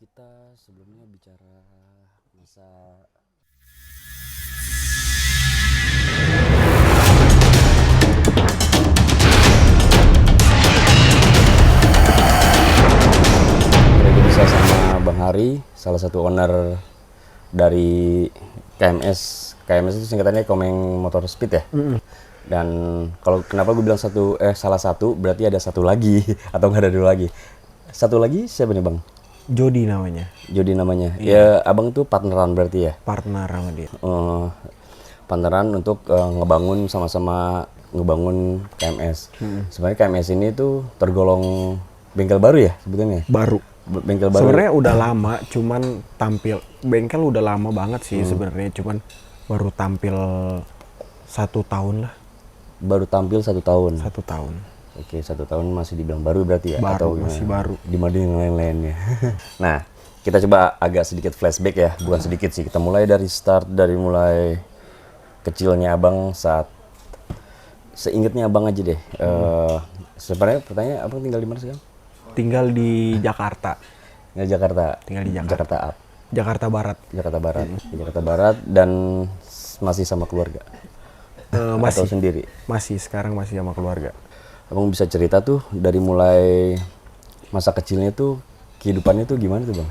Kita sebelumnya bicara masa Kita bisa sama Bang Hari, salah satu owner dari KMS. KMS itu singkatannya Komeng Motor Speed ya. Dan kalau kenapa gue bilang salah satu berarti ada satu lagi atau nggak ada dua lagi. Satu lagi siapa nih Bang? Jody namanya. Jody namanya. Ya abang tuh partneran berarti ya. Partner sama dia. Partneran untuk ngebangun sama-sama ngebangun KMS. Sebenarnya KMS ini tuh tergolong bengkel baru ya sebetulnya. Baru. Bengkel baru. Sebenarnya udah lama, cuman tampil bengkel udah lama banget sih sebenarnya, cuman baru tampil 1 tahun lah. Baru tampil 1 tahun. 1 tahun. Oke, 1 tahun masih dibilang baru berarti ya? Baru, atau masih baru. Dibanding yang lain-lainnya. Nah, kita coba agak sedikit flashback ya. Bukan sedikit sih, kita mulai dari start, dari mulai kecilnya abang saat seingetnya abang aja deh. Sebenarnya pertanyaan abang tinggal di mana sekarang? Tinggal di Jakarta. Nggak Jakarta. Tinggal di Jakarta. Jakarta up. Jakarta Barat. Jakarta Barat. Di Jakarta Barat dan masih sama keluarga. Masih Atau sendiri. sekarang masih sama keluarga. Abang bisa cerita tuh dari mulai masa kecilnya tuh kehidupannya tuh gimana tuh Bang?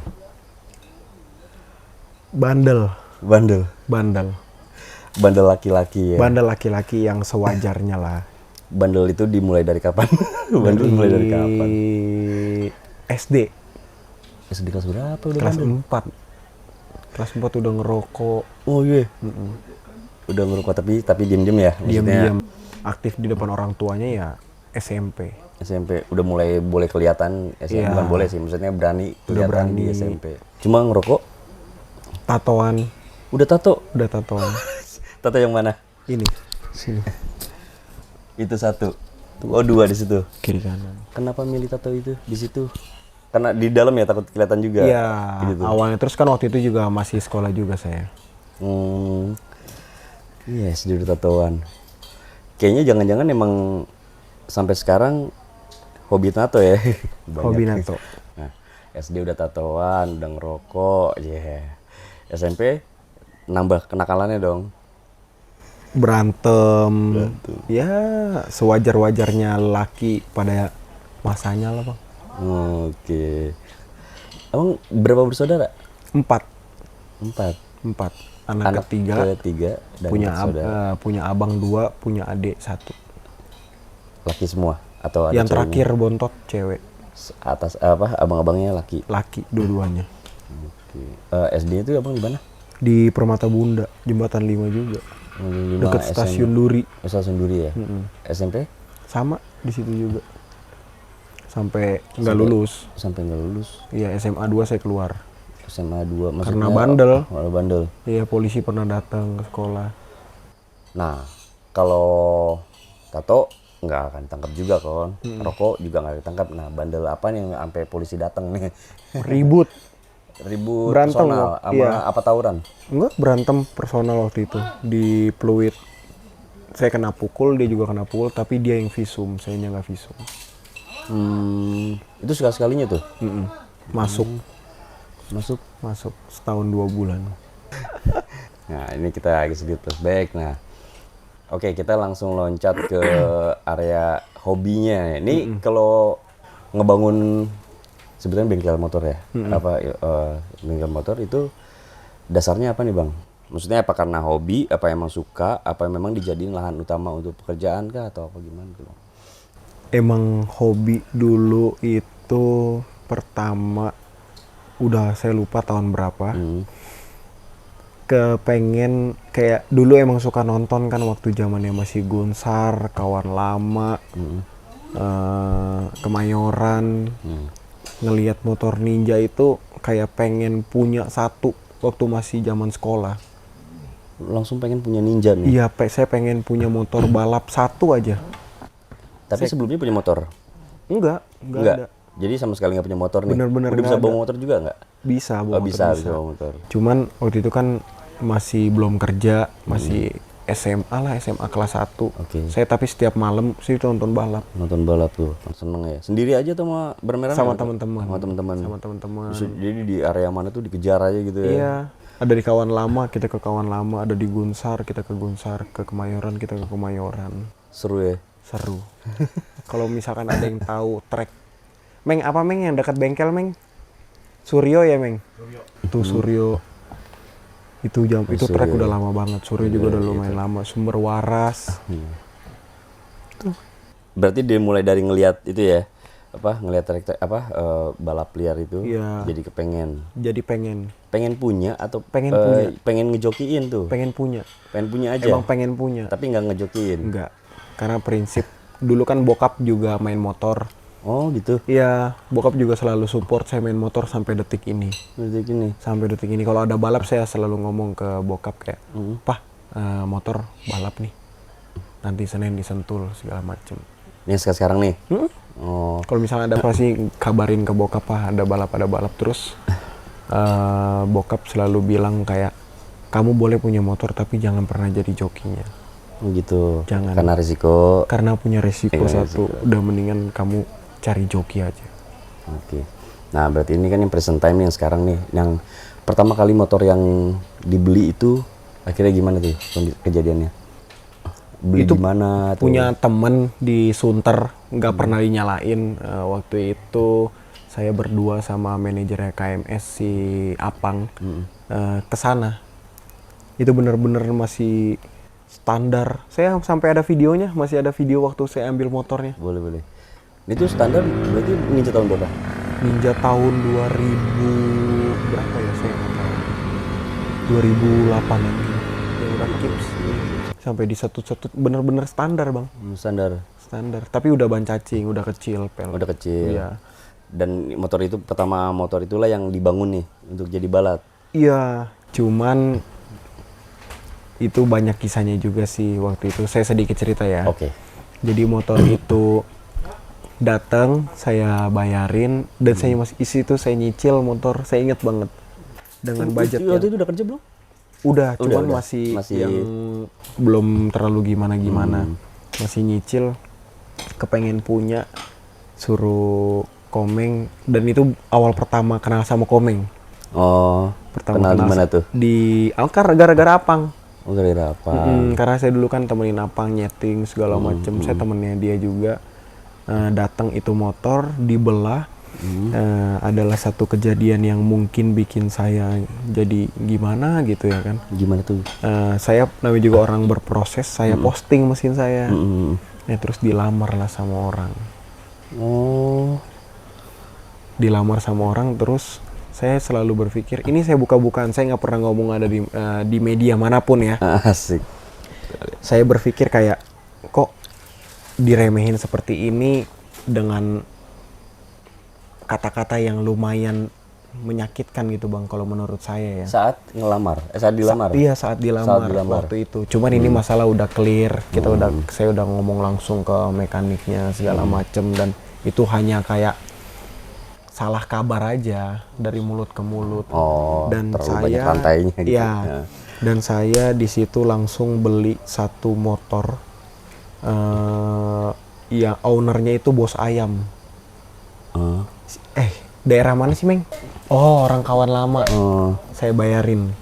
Bandel. Bandel laki-laki ya. Bandel laki-laki yang sewajarnya lah. Bandel itu dimulai dari kapan? Bandel mulai dari kapan? SD. SD kelas berapa udah Kelas bandel? 4. Kelas 4 udah ngerokok. Oh iya. Udah ngerokok tapi diem-diem ya? Maksudnya Diam-diam. Aktif di depan orang tuanya ya SMP. SMP udah mulai boleh kelihatan SMP. Iya. Bukan boleh sih, maksudnya berani Udah kelihatan di berani. SMP. Cuma ngerokok, Tatoan. udah tato. Udah tatoan. Tato yang mana? Ini. Sini. Itu satu. Oh 2 di situ. Kiri kanan. Kenapa milih tato itu di situ? Karena di dalam ya takut kelihatan juga. Iya. Gitu. Awalnya terus kan waktu itu juga masih sekolah juga saya. Iya, SD udah tatoan. Kayaknya jangan-jangan emang sampai sekarang hobi tato ya. Banyak. Hobi nato. Nah, SD udah tatoan, udah ngerokok, SMP nambah kenakalannya dong. Berantem. Ya sewajar-wajarnya laki pada masanya lah Bang. Oke. Abang berapa bersaudara? 4. 4. Anak ketiga. Dan Punya saudara. punya abang 2, punya adik 1. Laki semua atau ada Yang ceweknya? terakhir bontot cewek. Atas apa? Abang-abangnya laki. Laki dua-duanya. Oke. SD itu abang di mana? Di Permata Bunda, Jembatan 5 juga. Dekat stasiun Duri. Stasiun Duri ya. SMP? Sama di situ juga. Sampai nggak lulus. Sampai nggak lulus. Iya, SMA 2 saya keluar. SMA 2 maksudnya. Karena bandel. Bandel. Iya, polisi pernah datang ke sekolah. Nah, kalau tato nggak akan ditangkap juga kan. Rokok juga nggak ditangkap. Nah, bandel apa nih yang sampai polisi datang nih? Ribut. Ribut Berantem personal loh. sama Iya. apa tawuran? Enggak, berantem personal waktu itu. Di Pluit. Saya kena pukul, dia juga kena pukul, tapi dia yang visum, saya nggak visum. Itu sekali-sekalinya tuh. Masuk setahun 2 bulan. Nah, ini kita agak sedikit flashback. Nah, oke, kita langsung loncat ke area hobinya. Ini kalau ngebangun sebetulnya bengkel motor ya. Bengkel motor itu dasarnya apa nih, Bang? Maksudnya apa karena hobi, apa emang suka, apa memang dijadiin lahan utama untuk pekerjaan kah atau apa gimana gitu, Bang? Emang hobi dulu itu pertama, udah saya lupa tahun berapa. Kepengen kayak dulu emang suka nonton kan waktu zamannya masih Gunsar, Kawan Lama, Kemayoran. Ngelihat motor Ninja itu kayak pengen punya satu waktu masih zaman sekolah. Langsung pengen punya Ninja nih. Iya, saya pengen punya motor balap satu aja. Tapi sebelumnya punya motor? Enggak ada. Jadi sama sekali nggak punya motor nih? Bener-bener Udah bisa nggak bawa ada. motor juga nggak? Bisa bawa motor, bisa bawa motor. Cuman waktu itu kan masih belum kerja, masih SMA lah, SMA kelas 1. Oke. Saya tapi setiap malam sih nonton balap Nonton balap tuh, seneng ya. Sendiri aja atau sama beramai-ramai? sama atau- teman-teman. Sama teman-teman. Sama teman-teman. Jadi di area mana tuh dikejar aja gitu ya? Iya, ada di kawan lama, kita ke kawan lama, ada di Gunsar, kita ke Gunsar, ke Kemayoran, kita ke Kemayoran. Seru ya. Seru. Kalau misalkan ada yang tahu trek, Meng apa Meng yang dekat bengkel Meng? Suryo ya Meng? Itu Suryo. Itu itu trek Suryo. udah lama banget. Suryo juga udah lumayan lama. Sumber Waras. Berarti dia mulai dari ngelihat itu ya, ngelihat balap liar itu, Iya. jadi kepengen, Jadi pengen punya atau Pengen punya. pengen ngejokiin tuh, pengen punya. pengen punya aja, Emang pengen punya. tapi nggak ngejokiin. Enggak. Karena prinsip dulu kan bokap juga main motor. Oh gitu, Iya, bokap juga selalu support saya main motor sampai detik ini. berarti gini. Sampai detik ini kalau ada balap saya selalu ngomong ke bokap kayak, "Pah, motor balap nih. Nanti Senin di Sentul segala macem." Ini sekarang nih. Oh, Kalau misalnya ada pasti kabarin ke bokap, "Pah, ada balap terus." Bokap selalu bilang kayak, "Kamu boleh punya motor tapi jangan pernah jadi jokinya. gitu. Jangan. Karena risiko. Karena punya resiko Iya, satu. Udah mendingan kamu cari joki aja." Oke. Nah, berarti ini kan yang present time nih yang sekarang nih, yang pertama kali motor yang dibeli itu akhirnya gimana tuh kejadiannya? Beli Itu di mana? tuh? Punya temen di Sunter, nggak pernah dinyalain. Waktu itu saya berdua sama manajernya KMS si Apang ke sana. Itu bener-bener masih standar. Saya sampai ada videonya, masih ada video waktu saya ambil motornya. Boleh, boleh. Itu standar berarti Ninja tahun berapa? Ninja tahun 2000 berapa ya saya nggak tahu. 2008 gitu. Yang udah kips. Sampai di setut-setut bener-bener standar bang. Standar. Standar. Tapi udah ban cacing, udah kecil pel. Udah kecil. Iya. Dan motor itu pertama motor itulah yang dibangun nih untuk jadi balap. Iya, cuman itu banyak kisahnya juga sih waktu itu. Saya sedikit cerita ya. Oke. Jadi motor itu datang, saya bayarin dan saya masih isi itu saya nyicil motor. Saya ingat banget dengan budget Waktu itu udah kerja belum? udah, cuman udah. masih Masih- yang belum terlalu gimana-gimana. Masih nyicil, kepengen punya, suruh Komeng, dan itu awal pertama kenal sama Komeng. Oh, kenal di mana tuh? Di Angkar gara-gara Apang. Oh, gara-gara apa? Karena saya dulu kan temenin Apang nyeting segala macem. Saya temennya dia juga. Datang itu motor dibelah. Adalah satu kejadian yang mungkin bikin saya jadi gimana gitu ya kan. Gimana tuh? Saya namanya juga orang berproses. Saya posting mesin saya. Ya, terus dilamar lah sama orang. Oh, Dilamar sama orang terus saya selalu berpikir ini saya buka-bukaan, saya nggak pernah ngomong ada di media manapun ya. asik. Saya berpikir kayak kok diremehin seperti ini dengan kata-kata yang lumayan menyakitkan gitu bang kalau menurut saya ya. Saat ngelamar, saat dilamar. Iya saat dilamar, waktu itu. Cuman ini masalah udah clear, saya udah ngomong langsung ke mekaniknya segala macem dan itu hanya kayak salah kabar aja dari mulut ke mulut. Oh, Dan terlalu saya, banyak rantainya gitu. iya. Ya. Dan saya di situ langsung beli satu motor yang ownernya itu bos ayam. Daerah mana sih Meng? Oh orang kawan lama. Saya bayarin.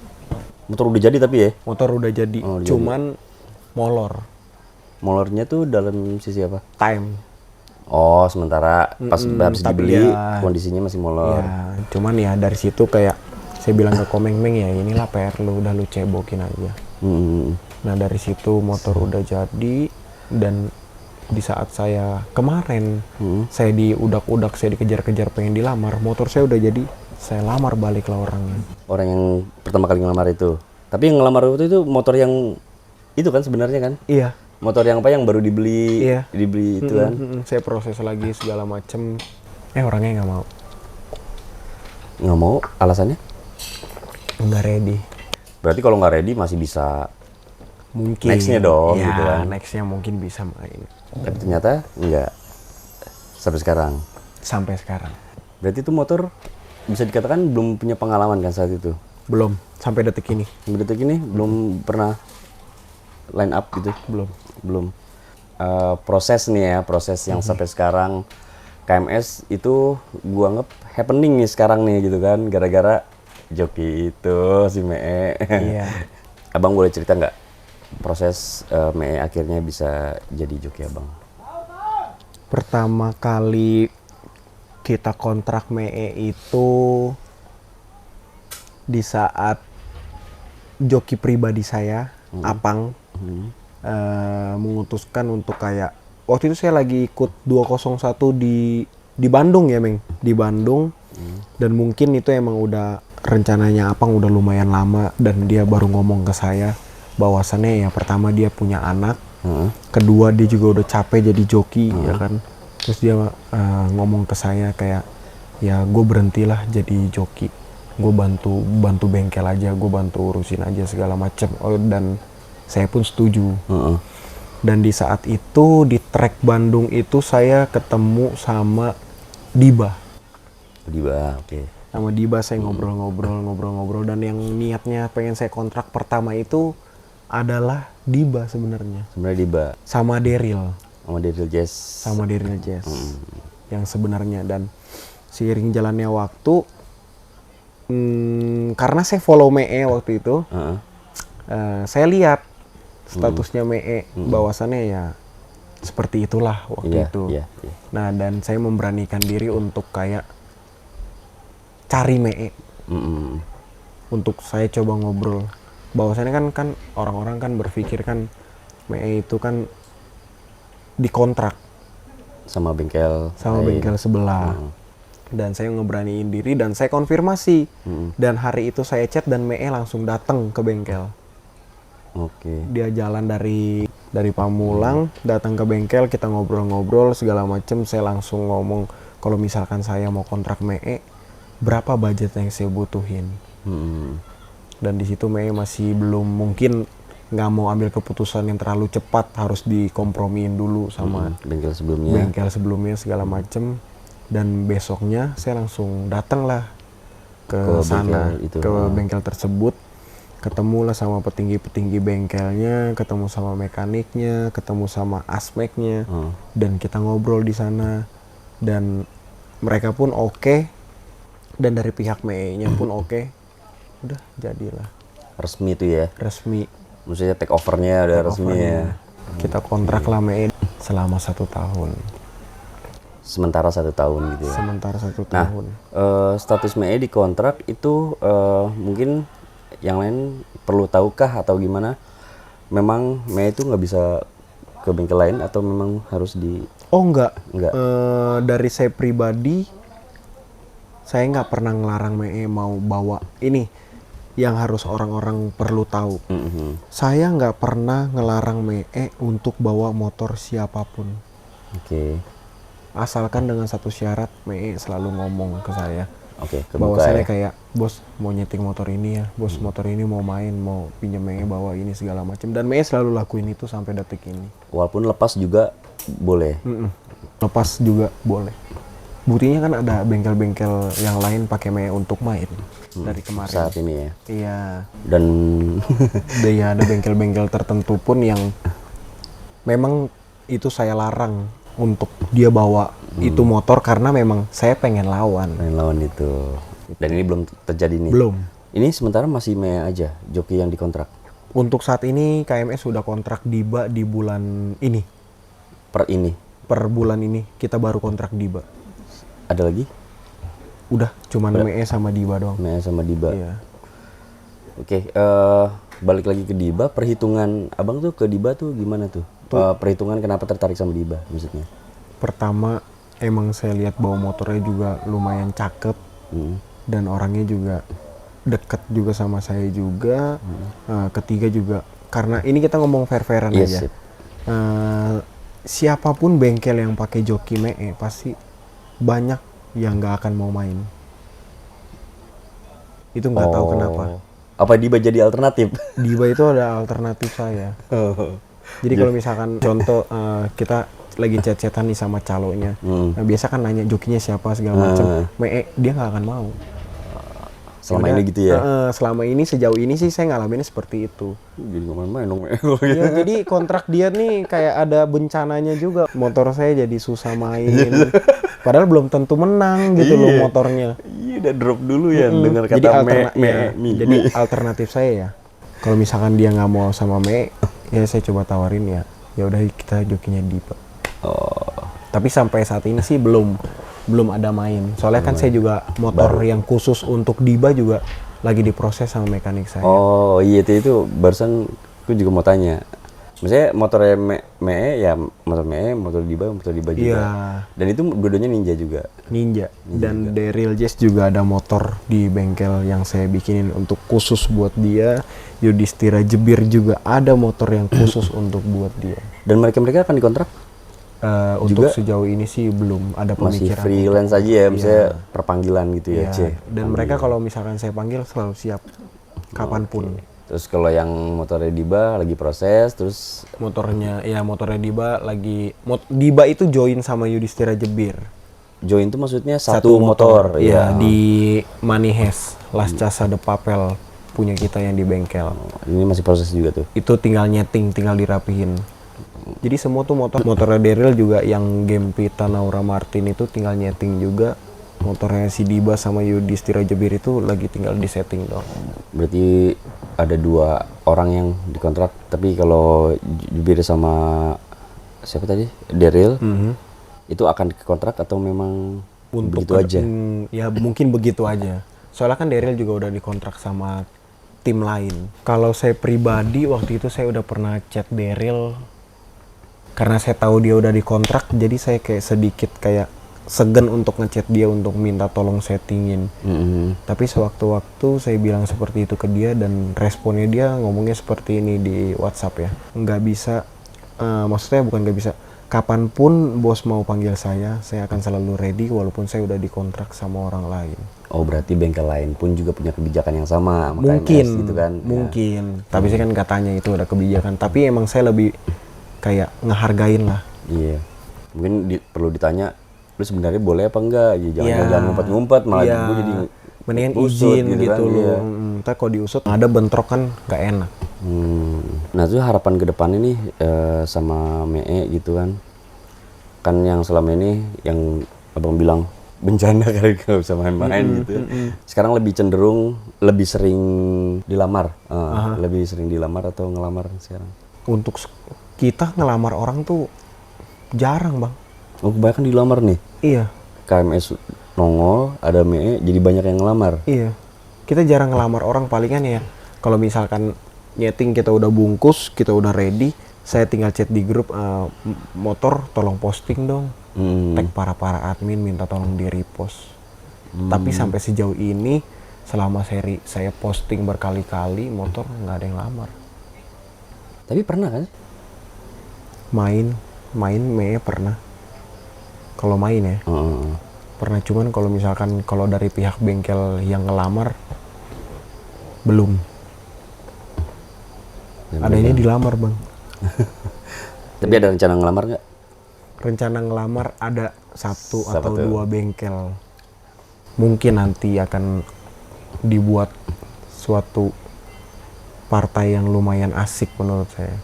Motor udah jadi tapi ya? Motor udah jadi. Oh, udah Cuman molor. Molornya tuh dalam sisi apa? Time. Oh, sementara pas habis tapi dibeli ya- kondisinya masih molor. Ya, cuman ya dari situ kayak saya bilang ke Komeng, Meng ya inilah PR lu, udah lu cebokin aja. Nah dari situ motor udah jadi dan di saat saya kemarin saya diudak-udak, saya dikejar-kejar pengen dilamar, motor saya udah jadi, saya lamar balik lah orangnya. Orang yang pertama kali ngelamar itu. Tapi yang ngelamar itu motor yang itu kan sebenarnya kan? Iya. Motor yang apa yang baru dibeli, Iya. dibeli itu kan? Saya proses lagi segala macem. Orangnya nggak mau, Nggak mau, alasannya? nggak ready. Berarti kalau nggak ready masih bisa, Mungkin. Nextnya dong, ya, gitu kan. Nextnya mungkin bisa main. tapi ternyata nggak sampai sekarang. Sampai sekarang Berarti itu motor bisa dikatakan belum punya pengalaman kan saat itu? belum sampai detik ini. Sampai detik ini belum pernah line up gitu? Belum. Proses nih ya, proses yang sampai sekarang KMS itu gua anggap happening nih sekarang nih gitu kan, gara-gara joki itu si Mee. Iya. Abang boleh cerita nggak proses Mee akhirnya bisa jadi joki abang? Pertama kali kita kontrak Mee itu di saat joki pribadi saya, Apang, mengutuskan untuk kayak waktu itu saya lagi ikut 201 di Bandung ya, Meng. Di Bandung. Dan mungkin itu emang udah rencananya Apang udah lumayan lama, dan dia baru ngomong ke saya bahwasannya ya pertama dia punya anak, kedua dia juga udah capek jadi joki ya kan. Terus dia ngomong ke saya kayak ya gue berhentilah jadi joki, gue bantu bengkel aja, gue bantu urusin aja segala macem. Dan saya pun setuju. Dan di saat itu di trek Bandung itu saya ketemu sama Diba. Oke. Sama Diba saya ngobrol-ngobrol, dan yang niatnya pengen saya kontrak pertama itu adalah Diba sebenarnya. Diba Sama Daryl. Sama Daryl Jazz. Yang sebenarnya. Dan seiring jalannya waktu, karena saya follow Mee waktu itu, saya lihat statusnya Mee bahwasannya ya seperti itulah waktu itu. Nah, dan saya memberanikan diri untuk kayak cari Mee. Untuk saya coba ngobrol. Bahwasannya kan orang-orang kan berpikir kan Mee itu kan dikontrak sama bengkel sebelah. Dan saya ngeberaniin diri dan saya konfirmasi. Dan hari itu saya chat dan Mee langsung datang ke bengkel. Dia jalan dari Pamulang datang ke bengkel, kita ngobrol-ngobrol segala macem. Saya langsung ngomong kalau misalkan saya mau kontrak Mee, berapa budget yang saya butuhin. Dan di situ Mee masih belum, mungkin nggak mau ambil keputusan yang terlalu cepat, harus dikompromiin dulu sama bengkel sebelumnya segala macem. Dan besoknya saya langsung datang lah ke sana, ke bengkel tersebut. Ketemulah sama petinggi-petinggi bengkelnya, ketemu sama mekaniknya, ketemu sama aspeknya, dan kita ngobrol di sana. Dan mereka pun oke, dan dari pihak Mee-nya pun oke. Udah jadilah. Resmi tuh ya? Resmi. Maksudnya take over-nya udah resmi ya? Kita kontrak lah Mee selama 1 tahun. Sementara 1 tahun gitu ya? Sementara 1 tahun. Status Mee di kontrak itu mungkin yang lain perlu tahukah atau gimana? Memang Mee itu nggak bisa ke bengkel lain atau memang harus di... Oh enggak. Dari saya pribadi, saya nggak pernah ngelarang Mee mau bawa ini. Yang harus orang-orang perlu tahu. Saya nggak pernah ngelarang Mee untuk bawa motor siapapun. Asalkan dengan satu syarat, Mee selalu ngomong ke saya. Bahwasannya kayak, bos mau nyeting motor ini ya, bos motor ini mau main, mau pinjam Mee bawa ini segala macam. Dan Mee selalu lakuin itu sampai detik ini. Walaupun lepas juga boleh? Lepas juga boleh. Buktinya kan ada bengkel-bengkel yang lain pakai Mee untuk main dari kemarin. Saat ini ya? Iya. Dan ya ada bengkel-bengkel tertentu pun yang memang itu saya larang untuk dia bawa itu motor karena memang saya pengen lawan. Itu. Dan ini belum terjadi nih? Belum. Ini sementara masih Mee aja joki yang dikontrak? Untuk saat ini KMS sudah kontrak Diba di bulan ini. Per bulan ini kita baru kontrak Diba. Ada lagi? Udah, cuman Mee sama Diba doang. Mee sama Diba. Iya. Oke, balik lagi ke Diba, perhitungan abang tuh ke Diba tuh gimana tuh? Perhitungan kenapa tertarik sama Diba maksudnya? Pertama, emang saya lihat bahwa motornya juga lumayan cakep. Dan orangnya juga deket juga sama saya juga. Ketiga juga, karena ini kita ngomong fair-fairan aja. Siapapun bengkel yang pakai joki Mee pasti banyak yang nggak akan mau main. Itu nggak tahu kenapa. Apa Diba jadi alternatif? Diba itu ada alternatif saya. Jadi kalau misalkan contoh kita lagi chat-chatan nih sama calonya, nah, biasa kan nanya jokinya siapa segala macam. Mee dia nggak akan mau. Selama Yaudah, ini gitu ya? selama ini sejauh ini sih saya ngalaminnya seperti itu. Jadi nggak main-main dong. Ya, jadi kontrak dia nih kayak ada bencananya juga. Motor saya jadi susah main. Padahal belum tentu menang gitu loh Iya. motornya. Iya, udah drop dulu ya dengar Jadi kata me. jadi alternatif saya ya. Kalau misalkan dia nggak mau sama Me, ya saya coba tawarin ya. Ya udah kita jokinya Diba. Oh, Tapi sampai saat ini sih belum ada main. Soalnya kan saya juga motor yang khusus untuk Diba juga lagi diproses sama mekanik saya. oh iya itu barusan aku juga mau tanya. Maksudnya motornya me ya motor Diba juga. Iya. Dan itu dua-duanya Ninja juga. Ninja. Dan Daryl Jazz juga ada motor di bengkel yang saya bikinin untuk khusus buat dia. Yudhistira Jebir juga ada motor yang khusus untuk buat dia. Dan mereka akan dikontrak Untuk sejauh ini sih belum ada masih pemikiran. freelance aja ya, misalnya perpanggilan gitu ya, Iya. C. Dan mereka kalau misalkan saya panggil selalu siap kapanpun. Terus kalau yang motornya Diba lagi proses, terus Motornya Diba lagi Diba itu join sama Yudhistira Jebir. join tuh maksudnya satu motor, ya di Manihes Las Casa de Papel punya kita yang di bengkel. Ini masih proses juga tuh. Itu tinggal nyeting, tinggal dirapihin. Jadi semua tuh motornya Daryl juga yang Gempita Naura Martin itu tinggal nyeting juga. Motornya si Diba sama Yudhistira Jebir itu lagi tinggal disetting dong. Berarti ada 2 orang yang dikontrak, tapi kalau Jubir sama siapa tadi? Daryl, itu akan dikontrak atau memang begitu aja? Ya mungkin begitu aja. Soalnya kan Daryl juga udah dikontrak sama tim lain. Kalau saya pribadi waktu itu saya udah pernah chat Daryl karena saya tahu dia udah dikontrak, jadi saya kayak sedikit kayak segan untuk ngechat dia untuk minta tolong settingin. Tapi sewaktu-waktu saya bilang seperti itu ke dia dan responnya dia ngomongnya seperti ini di WhatsApp ya. Nggak bisa, maksudnya bukan nggak bisa. Kapanpun bos mau panggil saya akan selalu ready walaupun saya udah dikontrak sama orang lain. Oh berarti bengkel lain pun juga punya kebijakan yang sama sama Mungkin, KMS gitu kan? mungkin. Tapi saya kan nggak tanya itu ada kebijakan. Tapi emang saya lebih kayak ngehargain lah. Iya. Mungkin perlu ditanya, lu sebenarnya boleh apa enggak? Jangan ngumpet-ngumpet malah gue jadi mendingan usut izin gitu kan, loh. iya. Ntar kalau diusut ada bentrok kan nggak enak. Nah itu harapan ke depan ini sama Mee gitu kan. Kan yang selama ini yang abang bilang bencana kali nggak bisa main-main gitu. Sekarang lebih cenderung lebih sering dilamar. Lebih sering dilamar atau ngelamar sekarang? Untuk kita ngelamar orang tuh jarang bang. Oh kebanyakan dilamar nih? Iya. KMS nongol, ada Mee, jadi banyak yang ngelamar? Iya. Kita jarang ngelamar orang, palingan ya kalau misalkan nyeting kita udah bungkus, kita udah ready, saya tinggal chat di grup, motor tolong posting dong. Tag para admin minta tolong di repost. Tapi sampai sejauh ini selama saya posting berkali-kali motor nggak ada yang lamar. Tapi pernah kan? Main Mei pernah. Kalau main ya. Pernah, cuman kalau misalkan kalau dari pihak bengkel yang ngelamar belum. Adanya dilamar bang. Tapi ada rencana ngelamar nggak? Rencana ngelamar ada 1 atau 2 bengkel. Mungkin nanti akan dibuat suatu partai yang lumayan asik menurut saya.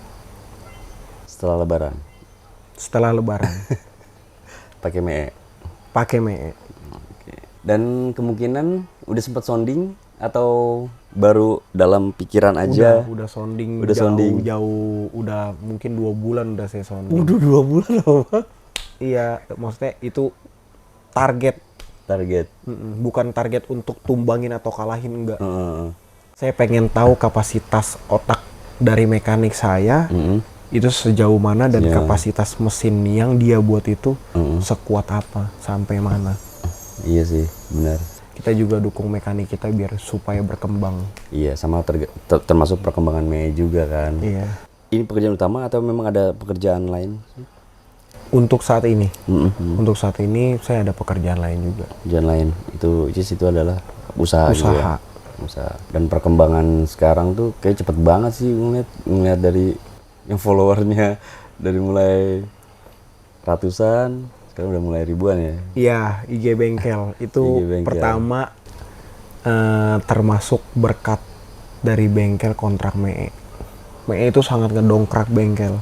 Setelah lebaran? Setelah lebaran. Pakai Mee? Pakai Mee. Dan kemungkinan udah sempat sounding atau baru dalam pikiran aja? Udah sounding Udah sounding. jauh, udah mungkin 2 bulan udah saya sounding. Udah 2 bulan loh. Iya, maksudnya itu target. Bukan target untuk tumbangin atau kalahin, enggak. Saya pengen tahu kapasitas otak dari mekanik saya itu sejauh mana dan kapasitas mesin yang dia buat itu sekuat apa, sampai mana. Iya sih, benar. Kita juga dukung mekanik kita biar supaya berkembang. Iya, sama termasuk perkembangan Mee juga kan. Iya. Ini pekerjaan utama atau memang ada pekerjaan lain? Untuk saat ini, untuk saat ini saya ada pekerjaan lain juga. Pekerjaan lain itu adalah usaha. Juga ya? Usaha. Dan perkembangan sekarang tuh kayak cepet banget sih ngeliat dari yang followernya dari mulai ratusan sekarang udah mulai ribuan ya. Iya, IG bengkel itu IG bengkel. pertama termasuk berkat dari bengkel kontrak ME. ME itu sangat ngedongkrak bengkel.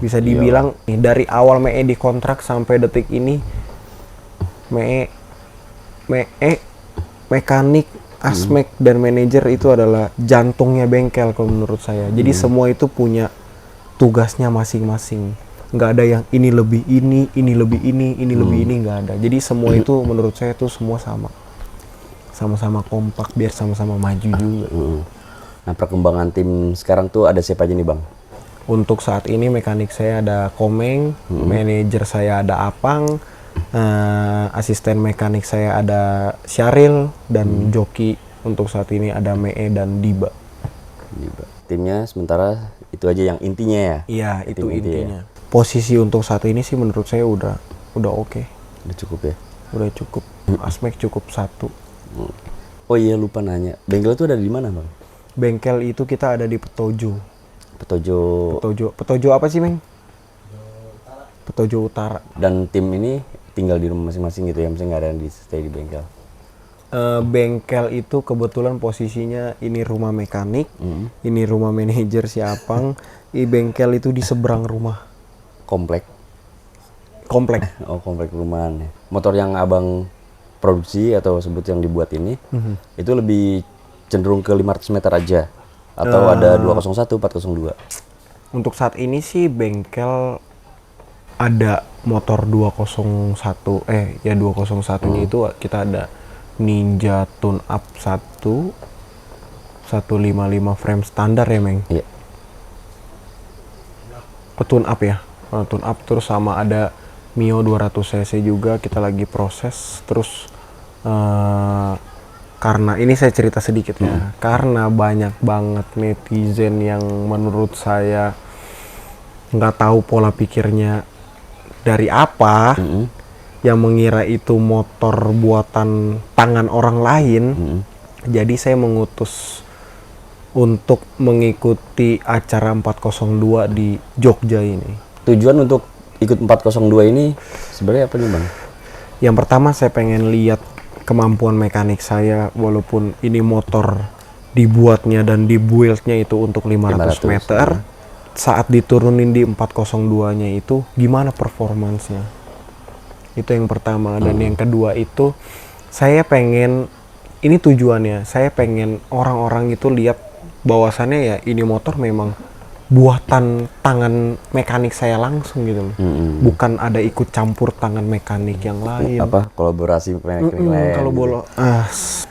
Bisa dibilang nih, dari awal ME dikontrak sampai detik ini ME mekanik, asmek dan manajer itu adalah jantungnya bengkel kalau menurut saya. Jadi semua itu punya tugasnya masing-masing. Nggak ada yang ini lebih ini lebih ini lebih ini, nggak ada. Jadi semua itu menurut saya tuh semua sama-sama kompak biar sama-sama maju juga. Nah, perkembangan tim sekarang tuh ada siapa aja nih Bang? Untuk saat ini mekanik saya ada Komeng, manajer saya ada Apang, asisten mekanik saya ada Syaril, dan joki untuk saat ini ada Mee dan Diba. Timnya sementara itu aja yang intinya ya? Iya, itu Tim inti intinya. Posisi untuk saat ini sih menurut saya udah oke. Udah cukup ya? Udah cukup. Asmek cukup 1. Oh iya, lupa nanya. Bengkel itu ada di mana Bang? Bengkel itu kita ada di Petojo. Petojo Petojo apa sih, Meng? Petojo Utara. Dan tim ini tinggal di rumah masing-masing gitu ya? Maksudnya nggak ada yang stay di bengkel? Bengkel itu kebetulan posisinya ini rumah mekanik, ini rumah manajer si Apang. Bengkel itu di seberang rumah. Komplek? Oh, komplek perumahan ya. Motor yang Abang produksi atau sebut yang dibuat ini, itu lebih cenderung ke 500 meter aja? Atau ada 201, 402? Untuk saat ini sih bengkel ada motor 201, 201-nya itu kita ada Ninja Tune Up 155 frame standar ya, Meng? Iya. Tune Up ya? Tune Up, terus sama ada Mio 200 cc juga kita lagi proses. Terus karena ini saya cerita sedikit ya, karena banyak banget netizen yang menurut saya nggak tahu pola pikirnya dari apa, yang mengira itu motor buatan tangan orang lain. Jadi saya mengutus untuk mengikuti acara 402 di Jogja ini. Tujuan untuk ikut 402 ini sebenarnya apa nih Bang? Yang pertama saya pengen lihat kemampuan mekanik saya, walaupun ini motor dibuatnya dan dibuildnya itu untuk 500 meter. Saat diturunin di 402-nya itu gimana performansnya? Itu yang pertama. Dan yang kedua itu saya pengen, ini tujuannya, saya pengen orang-orang itu lihat bahwasannya ya ini motor memang buatan tangan mekanik saya langsung gitu loh. Bukan ada ikut campur tangan mekanik yang lain. Apa kolaborasi mekanik lain? Kalau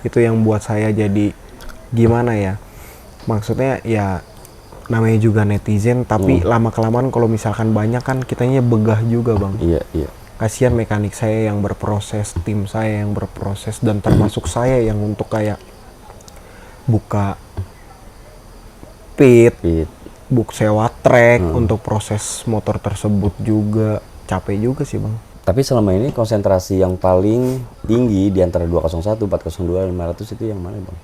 itu yang buat saya jadi gimana ya? Maksudnya ya namanya juga netizen, tapi lama-kelamaan kalau misalkan banyak kan kitanya begah juga, Bang. Iya. Kasihan mekanik saya yang berproses, tim saya yang berproses, dan termasuk saya yang untuk kayak buka pit. Sewa trek untuk proses motor tersebut juga capek juga sih, Bang. Tapi selama ini konsentrasi yang paling tinggi di antara 201, 402, 500 itu yang mana, Bang?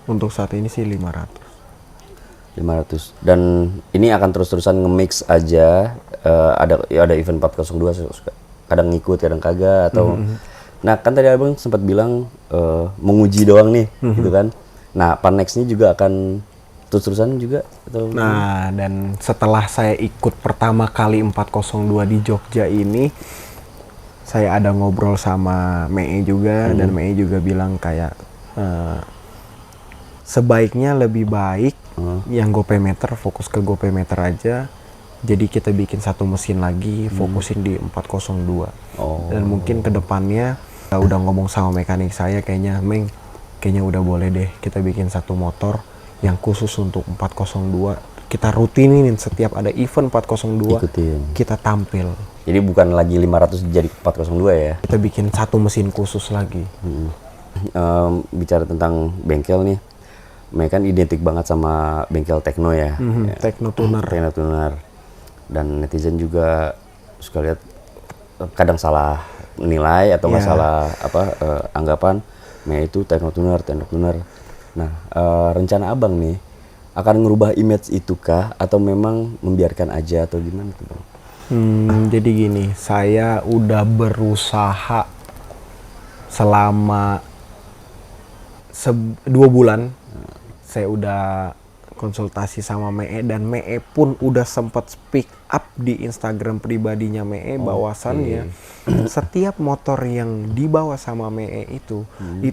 Untuk saat ini sih 500. 500. Dan ini akan terus-terusan nge-mix aja, ada event 402 kadang ngikut, kadang kagak atau Nah, kan tadi Abang sempat bilang menguji doang nih, gitu kan. Nah, Panex ini juga akan terus-terusan juga atau Nah, dan setelah saya ikut pertama kali 402 di Jogja ini, saya ada ngobrol sama Mee juga, dan Mee juga bilang kayak sebaiknya lebih baik yang GoPayMeter fokus ke GoPayMeter aja. Jadi kita bikin satu mesin lagi, fokusin di 402. Dan mungkin kedepannya udah ngomong sama mekanik saya, kayaknya udah boleh deh kita bikin satu motor yang khusus untuk 402. Kita rutinin setiap ada event 402, ikutin. Kita tampil. Jadi bukan lagi 500 jadi 402 ya? Kita bikin satu mesin khusus lagi. Bicara tentang bengkel nih, mereka kan identik banget sama bengkel Tekno ya. Tekno Tuner. Tekno Tuner. Dan netizen juga suka lihat kadang salah nilai atau nggak salah anggapan, itu Tekno Tuner. Nah, rencana Abang nih akan ngerubah image itu kah atau memang membiarkan aja atau gimana tuh, Bang? Jadi gini, saya udah berusaha selama 2 bulan saya udah konsultasi sama Mee, dan Mee pun udah sempat speak up di Instagram pribadinya Mee bahwasannya setiap motor yang dibawa sama Mee itu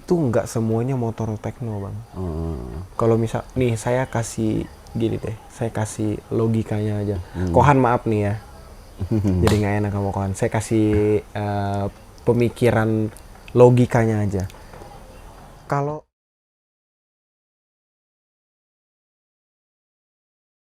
nggak semuanya motor tekno, Bang. Kalau misal nih saya kasih gini deh, saya kasih logikanya aja. Kohan maaf nih ya, jadi nggak enak sama Kohan. Saya kasih pemikiran logikanya aja. Kalau